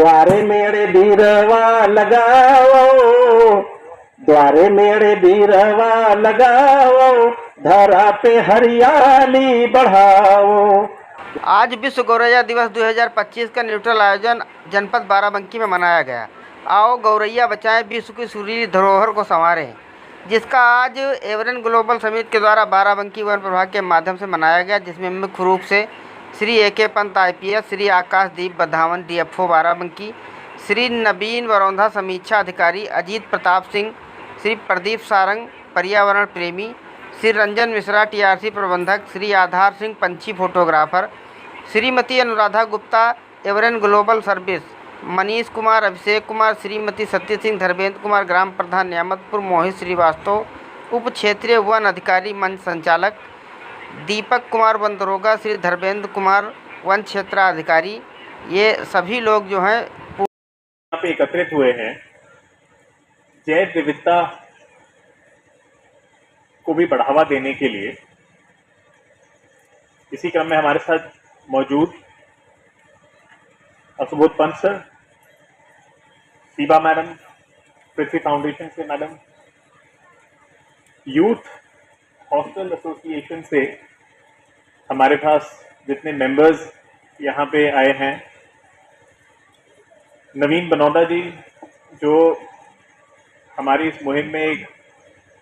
द्वारे मेरे बीरवा लगाओ, द्वारे मेरे बीरवा लगाओ, धरा पे हरियाली बढ़ाओ। आज विश्व गौरैया दिवस 2025 का न्यूट्रल आयोजन जनपद बाराबंकी में मनाया गया। आओ गौरैया बचाएं, विश्व की सुरीली धरोहर को संवारें, जिसका आज एवरेन ग्लोबल समिट के द्वारा बाराबंकी वन प्रभाग के माध्यम से मनाया गया, जिसमें मुख्य रूप से श्री ए.के. पंत IPS, श्री आकाशदीप बधावन DFO बाराबंकी, श्री नवीन वरोंधा समीक्षा अधिकारी, अजीत प्रताप सिंह, श्री प्रदीप सारंग पर्यावरण प्रेमी, श्री रंजन मिश्रा TRC प्रबंधक, श्री आधार सिंह पंछी फोटोग्राफर, श्रीमती अनुराधा गुप्ता एवरेन ग्लोबल सर्विस, मनीष कुमार, अभिषेक कुमार, श्रीमती सत्य सिंह, धर्मेंद्र कुमार ग्राम प्रधान न्यामतपुर, मोहित श्रीवास्तव उप क्षेत्रीय वन अधिकारी मंच संचालक, दीपक कुमार वन दरोगा, श्री धर्मेंद्र कुमार वन क्षेत्राधिकारी, ये सभी लोग जो हैं यहाँ पे एकत्रित हुए हैं जैव विविधता को भी बढ़ावा देने के लिए। इसी क्रम में हमारे साथ मौजूद सुबोध पंत सर, सीबा मैडम, पृथ्वी फाउंडेशन से मैडम, यूथ हॉस्टल एसोसिएशन से हमारे पास जितने मेंबर्स यहाँ पे आए हैं, नवीन बनौदा जी जो हमारी इस मुहिम में एक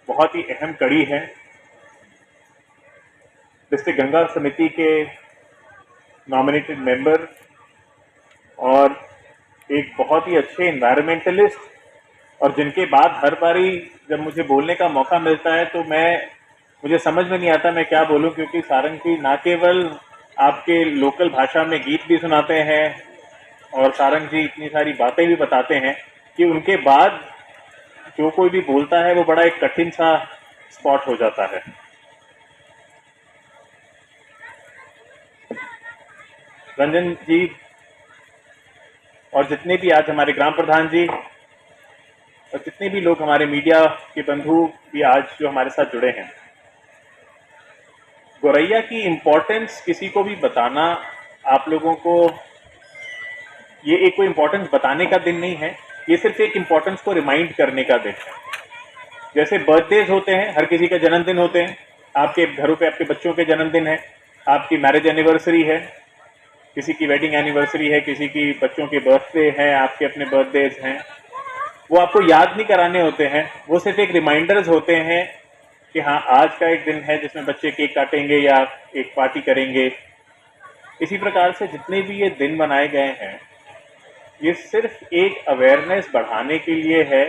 बहुत ही अहम कड़ी है, डिस्ट्रिक्ट गंगा समिति के नॉमिनेटेड मेंबर और एक बहुत ही अच्छे एनवायरमेंटलिस्ट, और जिनके बाद हर बारी जब मुझे बोलने का मौका मिलता है तो मुझे समझ में नहीं आता मैं क्या बोलूं, क्योंकि सारंग जी ना केवल आपके लोकल भाषा में गीत भी सुनाते हैं और सारंग जी इतनी सारी बातें भी बताते हैं कि उनके बाद जो कोई भी बोलता है वो बड़ा एक कठिन सा स्पॉट हो जाता है। रंजन जी और जितने भी आज हमारे ग्राम प्रधान जी और जितने भी लोग हमारे मीडिया के बंधु भी आज जो हमारे साथ जुड़े हैं, गौरैया की इम्पोर्टेंस किसी को भी बताना, आप लोगों को ये एक कोई इम्पोर्टेंस बताने का दिन नहीं है, ये सिर्फ एक इम्पोर्टेंस को रिमाइंड करने का दिन है। जैसे बर्थडेज होते हैं, हर किसी के जन्मदिन होते हैं, आपके घरों पे आपके बच्चों के जन्मदिन है, आपकी मैरिज एनिवर्सरी है, किसी की वेडिंग एनिवर्सरी है, किसी की बच्चों के बर्थडे हैं, आपके अपने बर्थडेज हैं, वो आपको याद नहीं कराने होते हैं, वो सिर्फ एक रिमाइंडर्स होते हैं कि हाँ आज का एक दिन है जिसमें बच्चे केक काटेंगे या एक पार्टी करेंगे। इसी प्रकार से जितने भी ये दिन बनाए गए हैं, ये सिर्फ एक अवेयरनेस बढ़ाने के लिए है।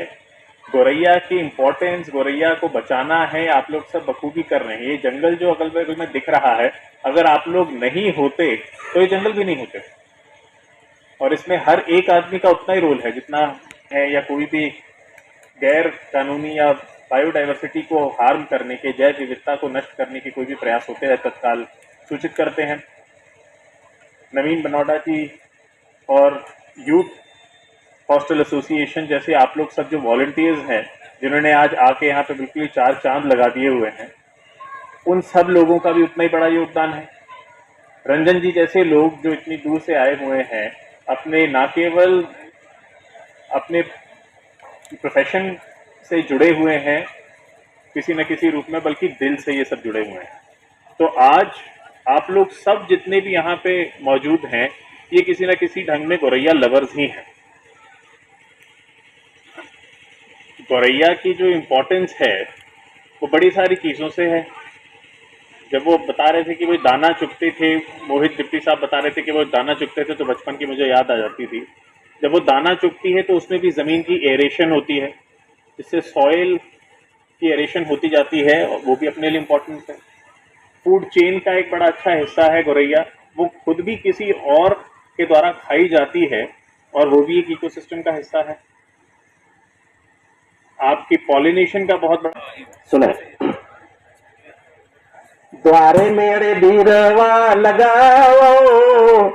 गौरैया की इम्पोर्टेंस, गौरैया को बचाना है, आप लोग सब बखूबी कर रहे हैं। ये जंगल जो अगल बगल में दिख रहा है, अगर आप लोग नहीं होते तो ये जंगल भी नहीं होते, और इसमें हर एक आदमी का उतना ही रोल है जितना है, या कोई भी गैर कानूनी या बायोडाइवर्सिटी को हार्म करने के, जैव विविधता को नष्ट करने के कोई भी प्रयास होते हैं तत्काल सूचित करते हैं। नवीन बनौदा जी और यूथ हॉस्टल एसोसिएशन जैसे आप लोग सब जो वॉलंटियर्स हैं, जिन्होंने आज आके यहाँ पे बिल्कुल 4 चांद लगा दिए हुए हैं, उन सब लोगों का भी उतना ही बड़ा योगदान है। रंजन जी जैसे लोग जो इतनी दूर से आए हुए हैं, अपने ना केवल अपने प्रोफेशन से जुड़े हुए हैं किसी न किसी रूप में, बल्कि दिल से ये सब जुड़े हुए हैं। तो आज आप लोग सब जितने भी यहाँ पे मौजूद हैं, ये किसी न किसी ढंग में गौरैया लवर्स ही हैं। गौरैया की जो इम्पोर्टेंस है वो बड़ी सारी चीज़ों से है। जब वो बता रहे थे कि वो दाना चुगते थे, मोहित डिप्टी साहब बता रहे थे कि वो दाना चुगते थे, तो बचपन की मुझे याद आ जाती थी। जब वो दाना चुगती है तो उसमें भी ज़मीन की एरेशन होती है, इससे सॉइल की एरेशन होती जाती है, और वो भी अपने लिए इम्पोर्टेंट है। फूड चेन का एक बड़ा अच्छा हिस्सा है गौरैया, वो खुद भी किसी और के द्वारा खाई जाती है, और वो भी एक इकोसिस्टम का हिस्सा है। आपकी पॉलिनेशन का बहुत बड़ा सुने, द्वारे मेरे बीरवा लगाओ,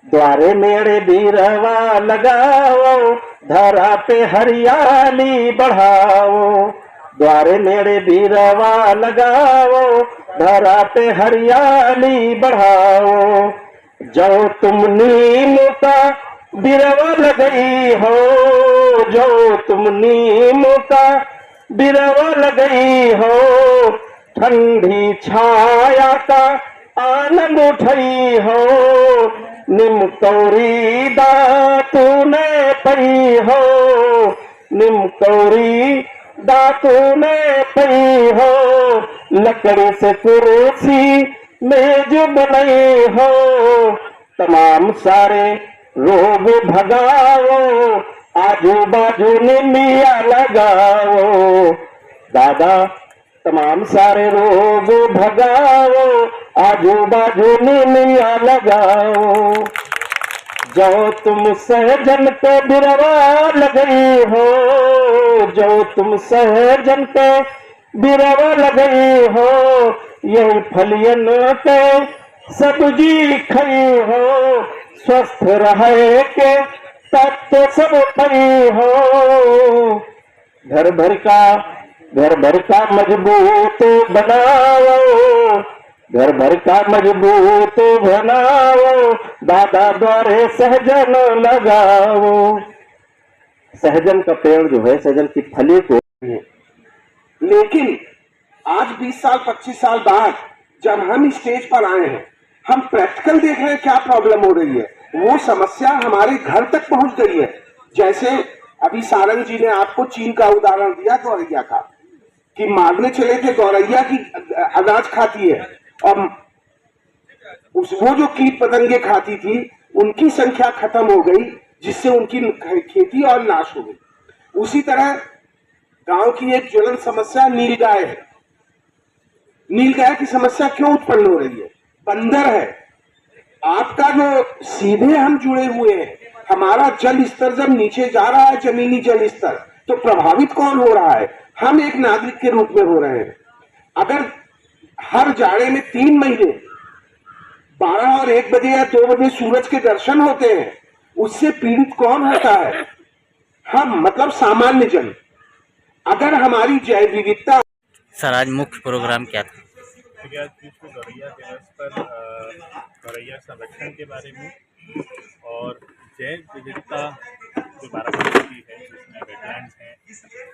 द्वारे मेरे बीरवा लगाओ, धरा पे हरियाली बढ़ाओ, द्वारे मेरे बीरवा लगाओ, धरा पे हरियाली बढ़ाओ। जो तुम नीम का बिरवा लगई हो, जो तुम नीम का बिरवा लगई हो, ठंडी छाया का आनंद उठई हो, निम कौरी दातू ने पई हो, निम कौरी दातू ने पई हो, लकड़ी से कुर्सी मेज बनाई हो, तमाम सारे रोग भगाओ, आजू बाजू निमिया लगाओ, दादा तमाम सारे रोग भगाओ, आजू बाजू निमिया लगाओ, जो तुम सहजन पे बिरवा लगई हो, जो तुम सहजन पे बिरवा लगई हो, यही फलियन के सब्जी खई हो, स्वस्थ रहे के तत्व सब पई हो, घर भर का मजबूत बनाओ, घर भर का मजबूत बनाओ, दादा द्वारे सहजन लगाओ। सहजन का पेड़ जो है, सहजन की फली को, लेकिन आज 20 साल 25 साल बाद जब हम स्टेज पर आए हैं, हम प्रैक्टिकल देख रहे हैं क्या प्रॉब्लम हो रही है, वो समस्या हमारे घर तक पहुंच गई है। जैसे अभी सारंग जी ने आपको चीन का उदाहरण दिया गौरैया का, कि मारने चले थे गौरैया की अनाज खाती है, और वो जो कीट पतंगे खाती थी उनकी संख्या खत्म हो गई, जिससे उनकी खेती और नाश हो गई। उसी तरह गांव की एक ज्वलंत समस्या नीलगाय है। नीलगाय की समस्या क्यों उत्पन्न हो रही है? बंदर है। आपका जो सीधे हम जुड़े हुए हैं, हमारा जल स्तर जब नीचे जा रहा है, जमीनी जल स्तर, तो प्रभावित कौन हो रहा है? हम एक नागरिक के रूप में हो रहे हैं। अगर हर जाड़े में 3 महीने 12 और 1 बजे या 2 बजे सूरज के दर्शन होते हैं, उससे पीड़ित कौन होता है? हम, मतलब सामान्य जन। अगर हमारी जैव विविधता। सर, आज मुख्य प्रोग्राम क्या था? देखिए, आज विश्व गौरैया दिवस पर गौरैया संरक्षण के बारे में और जैव विविधता जो बाराबंकी है, जिसमें वेटलैंड्स हैं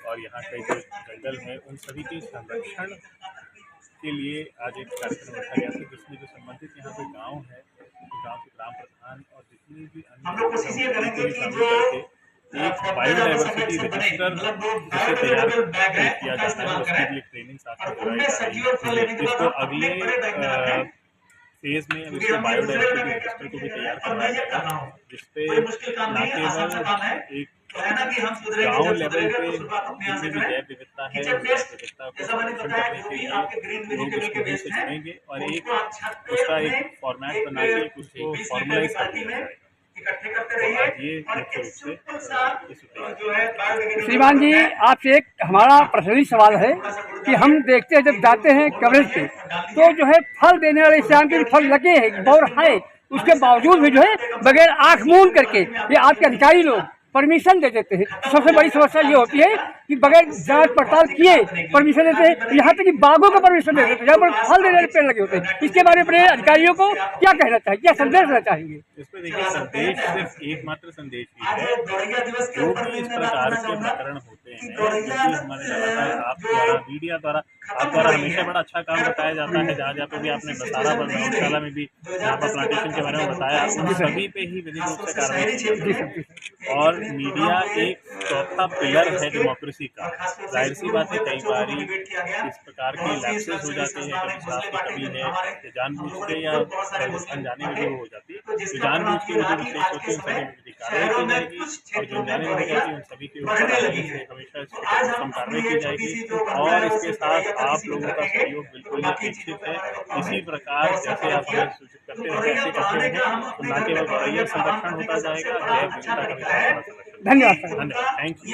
और यहाँ के जो जंगल है, उन सभी के संरक्षण के लिए आज एक कार्यक्रम रखा गया था, जिसमें जो संबंधित यहाँ पे गांव है, गांव के ग्राम प्रधान और जितनी भी अन्य एक बायोडाइवर्सिटी रजिस्टर जिसे तैयार किया जाता है, उसकी भी एक ट्रेनिंग साथ में कराई गई, जिसको अगले फेज में अब इसको बायोडाइवर्सिटी रजिस्टर को भी तैयार करवाया जाएगा, जिसपे न केवल एक गाँव लेवल पे जितनी भी जैव विविधता है, उस जैव विविधता को संरक्षण करने के लिए लोग इसको भी से जुड़ेंगे और एक उसका एक फॉर्मेट बना के उसको फॉर्मलाइज कर दिया जाएगा। श्रीमान जी, आपसे एक हमारा पर्सनली सवाल है कि हम देखते हैं, जब जाते हैं कवरेज पे, तो जो है फल देने वाले इंसान के फल लगे हैं और है, उसके बावजूद भी जो है बगैर आंख मूंद करके ये आपके अधिकारी लोग परमिशन दे देते हैं। सबसे बड़ी समस्या ये होती है कि बगैर जांच पड़ताल किए परमिशन देते हैं, यहाँ तक कि बागों को परमिशन दे देते हैं जहाँ पर फल देने वाले पेड़ लगे होते हैं। इसके बारे में अधिकारियों को क्या कहना चाहिए, क्या संदेश देना चाहेंगे? इस पर देखिए, संदेश सिर्फ एकमात्र संदेश ही है, जो भी इस प्रकार के प्रकरण होते हैं, जो भी हमारे लगातार आप द्वारा, मीडिया द्वारा, आप द्वारा हमेशा बड़ा अच्छा काम बताया जाता है। जहाँ जहाँ पे भी आपने बसारा पर गौशाला में भी यहाँ पर प्लांटेशन के बारे में बताया, उन सभी पे ही विधिक रूप से कार्रवाई की जाती है। और मीडिया एक चौथा पिलर है डेमोक्रेसी का। जाहिर सी बात है, कई बारी इस प्रकार के लैप्सेस हो जाते हैं, कभी साफ की कमी है, जानबूझ के या अनजाने में भी हो जाती है। तो जानबूझ के जो विशेष होते हैं, उन सभी में कार्रवाई की जाएगी और जो अनजाने में हो जाती है, उन सभी के ऊपर हमेशा कम कार्रवाई की जाएगी। और इसके साथ आप लोगों का सहयोग बिल्कुल ही अपेक्षित है। इसी प्रकार जैसे आप हमें सूचित करते हैं, वैसे करते हैं, तो न केवल गौरैया संरक्षण होता जाएगा, जैव विविधता का भी संरक्षण। धन्यवाद। Thank you.